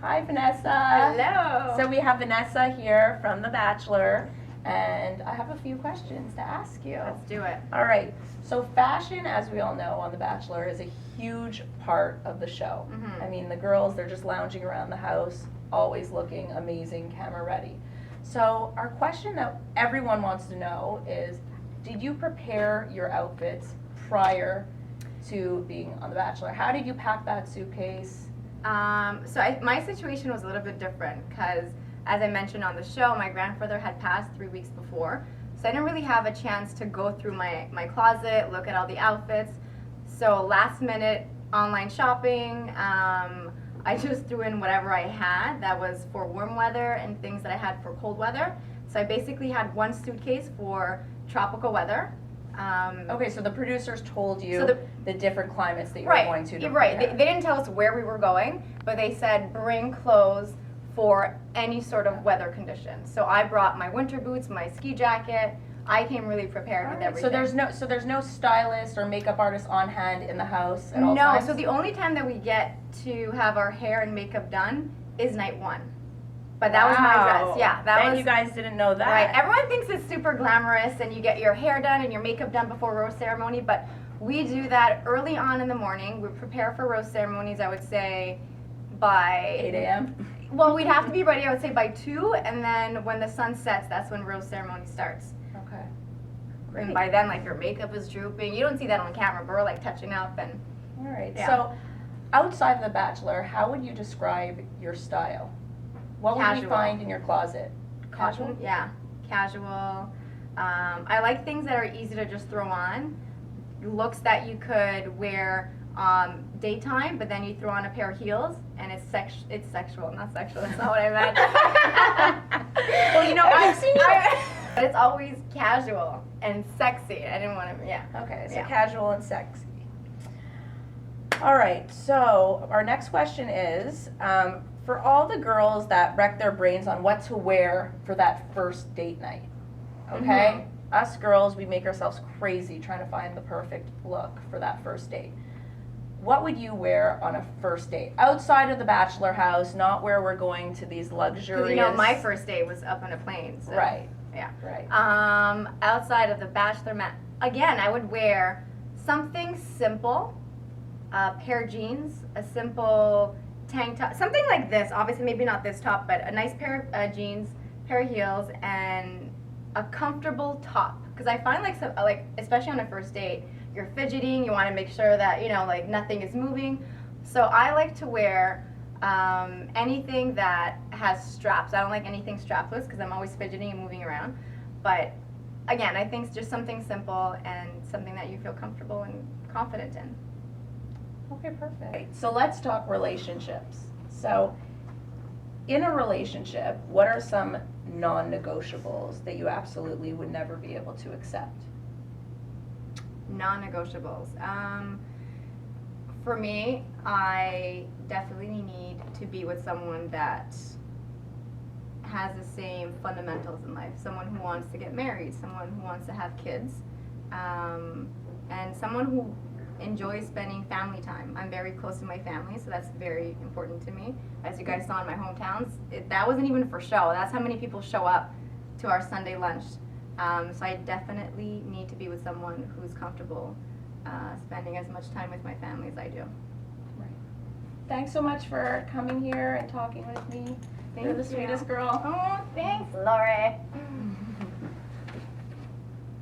Hi, Vanessa. Hello. So we have Vanessa here from The Bachelor, and I have a few questions to ask you. Let's do it. All right. So fashion, as we all know on The Bachelor, is a huge part of the show. Mhm. I mean, the girls, they're just lounging around the house, always looking amazing, camera ready. So our question that everyone wants to know is, did you prepare your outfits prior to being on The Bachelor? How did you pack that suitcase? My situation was a little bit different because, as I mentioned on the show, my grandfather had passed 3 weeks before. So I didn't really have a chance to go through my closet, look at all the outfits. So last minute online shopping, I just threw in whatever I had that was for warm weather and things that I had for cold weather. So I basically had one suitcase for tropical weather. Okay, so the producers told you So the different climates that you were Right, going to right. prepare. They didn't tell us where we were going, but they said bring clothes for any sort of weather condition. So I brought my winter boots, my ski jacket. I came really prepared with everything. So there's no stylist or makeup artist on hand in the house at all No, times? so the only time that we get to have our hair and makeup done is night one. But that was my dress. Yeah, that was. You guys didn't know that. Right. Everyone thinks it's super glamorous and you get your hair done and your makeup done before rose ceremony, but we do that early on in the morning. We prepare for rose ceremonies, I would say, by 8 a.m.? Well, we'd have to be ready, I would say, by 2, and then when the sun sets, that's when rose ceremony starts. Okay. And by then, like, your makeup is drooping. You don't see that on camera, but we're, like, touching up and... All right. Yeah. So outside of The Bachelor, how would you describe your style? What would we Casual. find in your closet? Casual? Yeah, casual. I like things that are easy to just throw on. Looks that you could wear daytime, but then you throw on a pair of heels, and it's sexual. Not sexual, that's not what I meant. Well, you know, I've seen you. But it's always casual and sexy. I didn't want to, yeah. Okay, so Yeah. casual and sexy. All right, so our next question is, for all the girls that wreck their brains on what to wear for that first date night, okay? Us girls, we make ourselves crazy trying to find the perfect look for that first date. What would you wear on a first date? Outside of the Bachelor house, not where we're going to these luxurious... You know, my first date was up on a plane. So, Right. Yeah. Right. Outside of the Bachelor again, I would wear something simple, a pair of jeans, a simple tank top, something like this. Obviously, maybe not this top, but a nice pair of jeans, pair of heels, and a comfortable top. Because I find like especially on a first date, you're fidgeting. You want to make sure that like nothing is moving. So I like to wear anything that has straps. I don't like anything strapless because I'm always fidgeting and moving around. But again, I think it's just something simple and something that you feel comfortable and confident in. Okay, perfect. So let's talk relationships. So in a relationship, what are some non-negotiables that you absolutely would never be able to accept? Non-negotiables. For me, I definitely need to be with someone that has the same fundamentals in life. Someone who wants to get married, someone who wants to have kids, and someone who enjoys spending family time. I'm very close to my family, so that's very important to me. As you guys saw in my hometowns, that wasn't even for show. That's how many people show up to our Sunday lunch. So I definitely need to be with someone who's comfortable spending as much time with my family as I do. Right. Thanks so much for coming here and talking with me. You're the sweetest girl. Oh, thanks, Lori.